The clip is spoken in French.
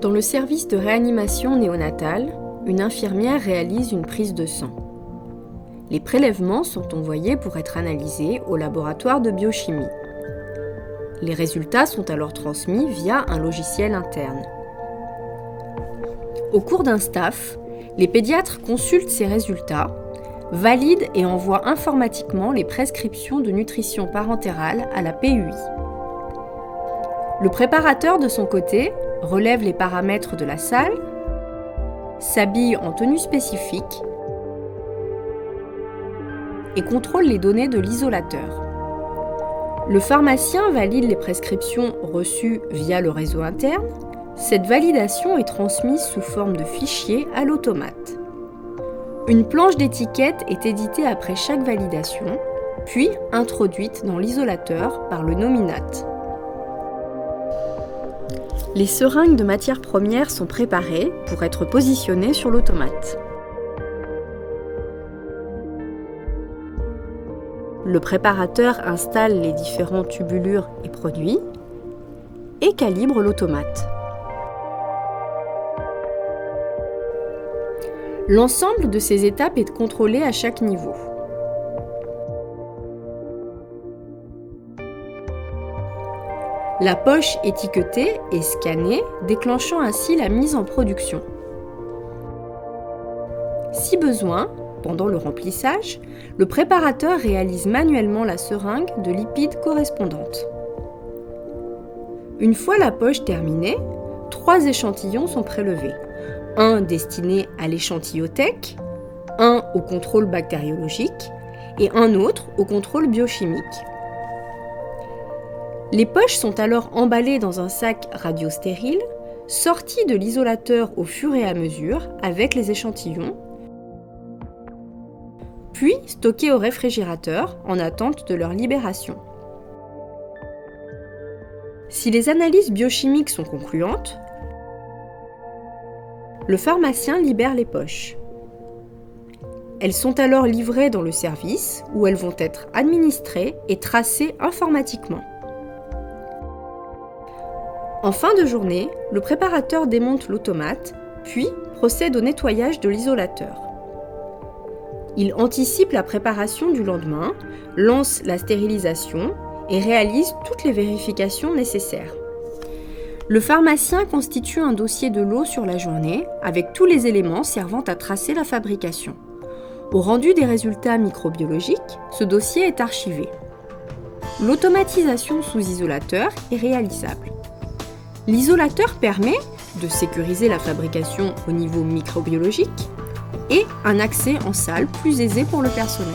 Dans le service de réanimation néonatale, une infirmière réalise une prise de sang. Les prélèvements sont envoyés pour être analysés au laboratoire de biochimie. Les résultats sont alors transmis via un logiciel interne. Au cours d'un staff, les pédiatres consultent ces résultats, valident et envoient informatiquement les prescriptions de nutrition parentérale à la PUI. Le préparateur, de son côté, relève les paramètres de la salle, s'habille en tenue spécifique et contrôle les données de l'isolateur. Le pharmacien valide les prescriptions reçues via le réseau interne. Cette validation est transmise sous forme de fichier à l'automate. Une planche d'étiquette est éditée après chaque validation, puis introduite dans l'isolateur par le nominate. Les seringues de matières premières sont préparées pour être positionnées sur l'automate. Le préparateur installe les différents tubulures et produits et calibre l'automate. L'ensemble de ces étapes est contrôlé à chaque niveau. La poche étiquetée est scannée, déclenchant ainsi la mise en production. Si besoin, pendant le remplissage, le préparateur réalise manuellement la seringue de lipides correspondante. Une fois la poche terminée, 3 échantillons sont prélevés. Un destiné à l'échantillothèque, un au contrôle bactériologique et un autre au contrôle biochimique. Les poches sont alors emballées dans un sac radiostérile, sorties de l'isolateur au fur et à mesure avec les échantillons, puis stockées au réfrigérateur en attente de leur libération. Si les analyses biochimiques sont concluantes, le pharmacien libère les poches. Elles sont alors livrées dans le service où elles vont être administrées et tracées informatiquement. En fin de journée, le préparateur démonte l'automate, puis procède au nettoyage de l'isolateur. Il anticipe la préparation du lendemain, lance la stérilisation et réalise toutes les vérifications nécessaires. Le pharmacien constitue un dossier de lot sur la journée avec tous les éléments servant à tracer la fabrication. Au rendu des résultats microbiologiques, ce dossier est archivé. L'automatisation sous isolateur est réalisable. L'isolateur permet de sécuriser la fabrication au niveau microbiologique et un accès en salle plus aisé pour le personnel.